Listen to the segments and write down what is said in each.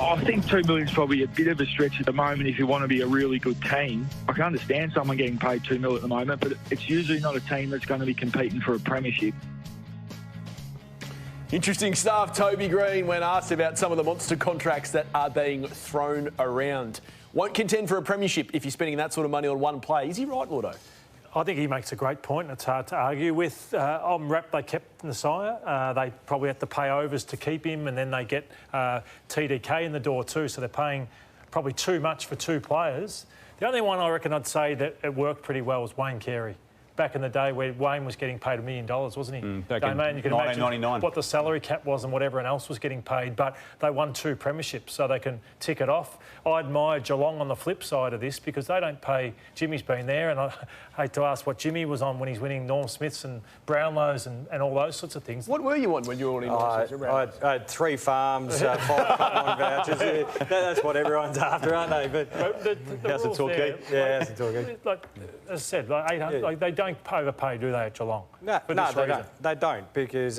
I think $2 million is probably a bit of a stretch at the moment if you want to be a really good team. I can understand someone getting paid $2 million at the moment, but it's usually not a team that's going to be competing for a premiership. Interesting stuff. Toby Greene, when asked about some of the monster contracts that are being thrown around. Won't contend for a premiership if you're spending that sort of money on one play. Is he right, Lordo? I think he makes a great point. It's hard to argue with. I'm wrapped they kept Messiah. They probably had to pay overs to keep him, and then they get TDK in the door too, so they're paying probably too much for two players. The only one I reckon I'd say that it worked pretty well was Wayne Carey. Back in the day where Wayne was getting paid $1 million, wasn't he? Back in you can 1999. imagine what the salary cap was and what everyone else was getting paid, but they won 2 premierships, so they can tick it off. I admire Geelong on the flip side of this because they don't pay. Jimmy's been there, and I hate to ask what Jimmy was on when he's winning Norm Smiths and Brownlows and all those sorts of things. What were you on when you were on in Norm Smiths and Brownlows? I had 3 farms, 5 cup-line vouchers. That's what everyone's after, aren't they? But House of Torquay. Yeah, House of Torquay. Like as I said, like 800, like they don't overpay, do they, at Geelong? No, they don't because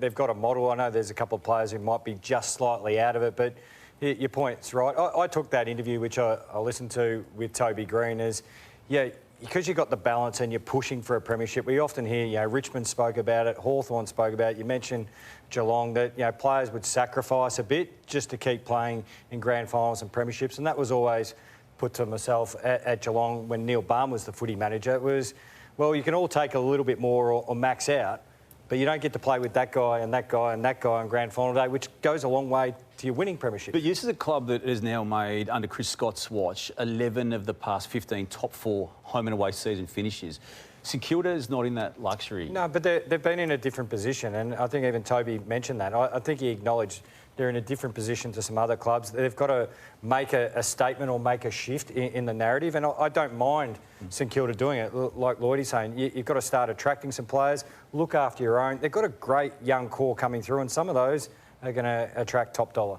they've got a model. I know there's a couple of players who might be just slightly out of it, but your point's right. I took that interview, which I listened to with Toby Greene, as, yeah, because you've got the balance and you're pushing for a premiership. We often hear, Richmond spoke about it, Hawthorn spoke about it. You mentioned Geelong, that, players would sacrifice a bit just to keep playing in grand finals and premierships, and that was always put to myself at Geelong when Neil Baum was the footy manager. It was, well, you can all take a little bit more or max out, but you don't get to play with that guy and that guy and that guy on grand final day, which goes a long way to your winning premiership. But this is a club that has now made, under Chris Scott's watch, 11 of the past 15 top 4 home and away season finishes. St Kilda is not in that luxury. No, but they've been in a different position, and I think even Toby mentioned that. I think he acknowledged they're in a different position to some other clubs. They've got to make a statement or make a shift in the narrative, and I don't mind St Kilda doing it. Like Lloydie's saying, you've got to start attracting some players, look after your own. They've got a great young core coming through, and some of those are going to attract top dollar.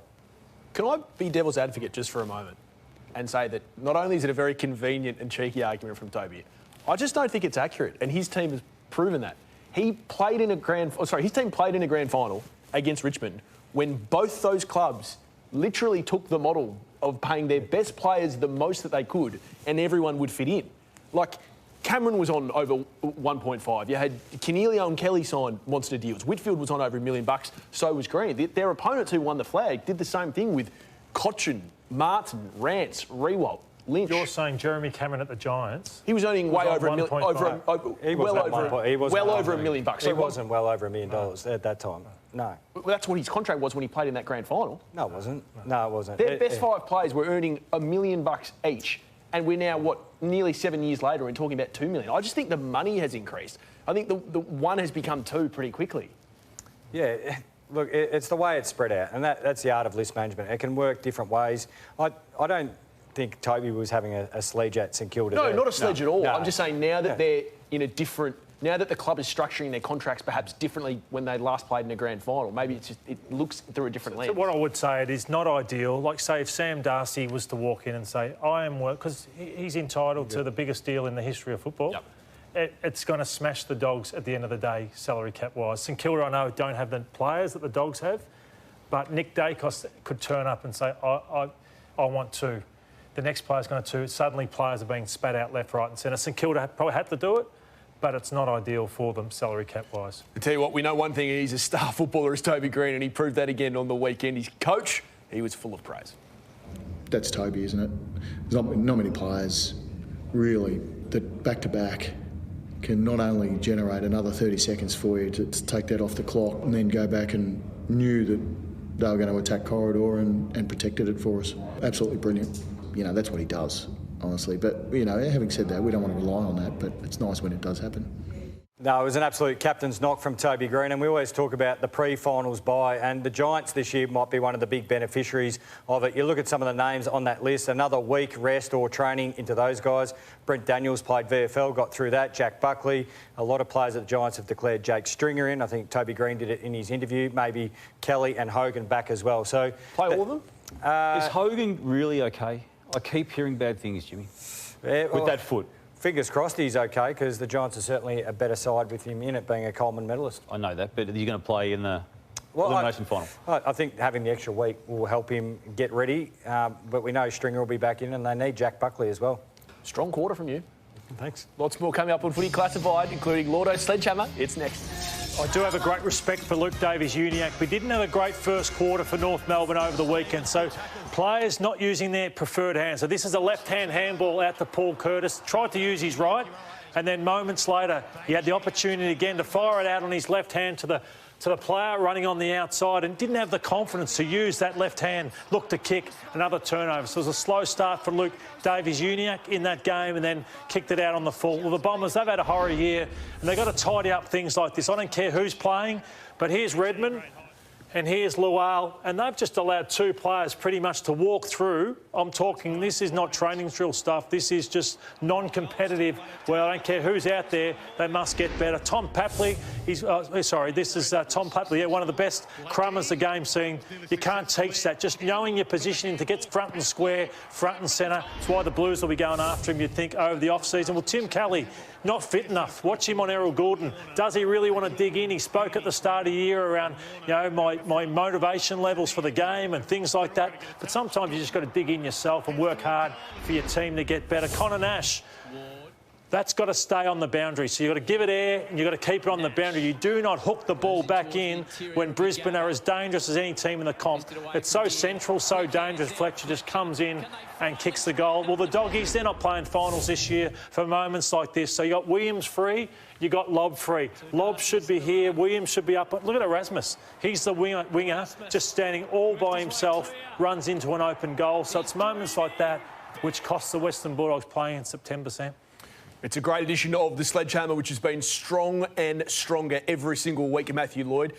Can I be devil's advocate just for a moment and say that not only is it a very convenient and cheeky argument from Toby, I just don't think it's accurate, and his team has proven that. His team played in a grand final against Richmond when both those clubs literally took the model of paying their best players the most that they could, and everyone would fit in. Like, Cameron was on over 1.5. You had Cornelio and Kelly signed monster deals. Whitfield was on over $1 million. So was Green. Their opponents who won the flag did the same thing with Cochin, Martin, Rance, Rewalt, Lynch. You're saying Jeremy Cameron at the Giants? He was earning way over $1 million. Well over $1 million. He wasn't well over $1 million at that time. No. Well, that's what his contract was when he played in that grand final. No, it wasn't. No, it wasn't. Their best 5 players were earning $1 million each. And we're now, nearly 7 years later and talking about $2 million. I just think the money has increased. I think the one has become 2 pretty quickly. Yeah, look, it's the way it's spread out, and that's the art of list management. It can work different ways. I don't think Toby was having a sledge at St Kilda. No, not a sledge at all. No. I'm just saying now that they're in a different... Now that the club is structuring their contracts perhaps differently when they last played in a grand final, maybe it looks through a different lens. So what I would say, it is not ideal. Like, say, if Sam Darcy was to walk in and say, I am work, because he's entitled to the biggest deal in the history of football. Yep. It's going to smash the Dogs at the end of the day, salary cap-wise. St Kilda, I know, don't have the players that the Dogs have, but Nick Dacos could turn up and say, I want 2. The next player's going to 2. Suddenly players are being spat out left, right and centre. St Kilda probably had to do it, but it's not ideal for them salary cap-wise. I tell you what, we know one thing, he's a star footballer, is Toby Greene, and he proved that again on the weekend. His coach, he was full of praise. That's Toby, isn't it? There's not many players, really, that back-to-back can not only generate another 30 seconds for you to take that off the clock and then go back and knew that they were going to attack corridor and protected it for us. Absolutely brilliant. That's what he does, honestly. But, having said that, we don't want to rely on that, but it's nice when it does happen. No, it was an absolute captain's knock from Toby Greene, and we always talk about the pre-finals bye, and the Giants this year might be one of the big beneficiaries of it. You look at some of the names on that list, another week rest or training into those guys. Brent Daniels played VFL, got through that. Jack Buckley, a lot of players at the Giants have declared Jake Stringer in. I think Toby Greene did it in his interview. Maybe Kelly and Hogan back as well. So play all of them? Is Hogan really okay? I keep hearing bad things, Jimmy, with that foot. Fingers crossed he's okay, because the Giants are certainly a better side with him in it, being a Coleman medalist. I know that, but are you going to play in the elimination final. I think having the extra week will help him get ready, but we know Stringer will be back in and they need Jack Buckley as well. Strong quarter from you. Thanks. Lots more coming up on Footy Classified, including Lordo Sledgehammer. It's next. I do have a great respect for Luke Davies-Uniacke. We didn't have a great first quarter for North Melbourne over the weekend, so players not using their preferred hand. So this is a left-hand handball out to Paul Curtis. Tried to use his right, and then moments later, he had the opportunity again to fire it out on his left hand to the player running on the outside, and didn't have the confidence to use that left hand, look to kick another turnover. So it was a slow start for Luke Davies-Uniacke in that game, and then kicked it out on the full. Well, the Bombers, they've had a horror year, and they've got to tidy up things like this. I don't care who's playing, but here's Redmond and here's Lual, and they've just allowed two players pretty much to walk through. I'm talking, this is not training drill stuff. This is just non-competitive. Well, I don't care who's out there. They must get better. Tom Papley, this is Tom Papley, one of the best crummers the game's seen. You can't teach that. Just knowing your positioning to get front and square, front and centre. That's why the Blues will be going after him, you'd think, over the off-season. Well, Tim Kelly, not fit enough. Watch him on Errol Goulden. Does he really want to dig in? He spoke at the start of the year around, my motivation levels for the game and things like that. But sometimes you just got to dig in yourself and work hard for your team to get better. Connor Nash, that's got to stay on the boundary. So you've got to give it air and you've got to keep it on the boundary. You do not hook the ball back in when Brisbane are as dangerous as any team in the comp. It's so central, so dangerous. Fletcher just comes in and kicks the goal. Well, the Doggies, they're not playing finals this year for moments like this. So you got Williams free, you got Lobb free. Lobb should be here, Williams should be up. Look at Erasmus. He's the winger, just standing all by himself, runs into an open goal. So it's moments like that which costs the Western Bulldogs playing in September, Sam. It's a great edition of the Sledgehammer, which has been strong and stronger every single week. Matthew Lloyd.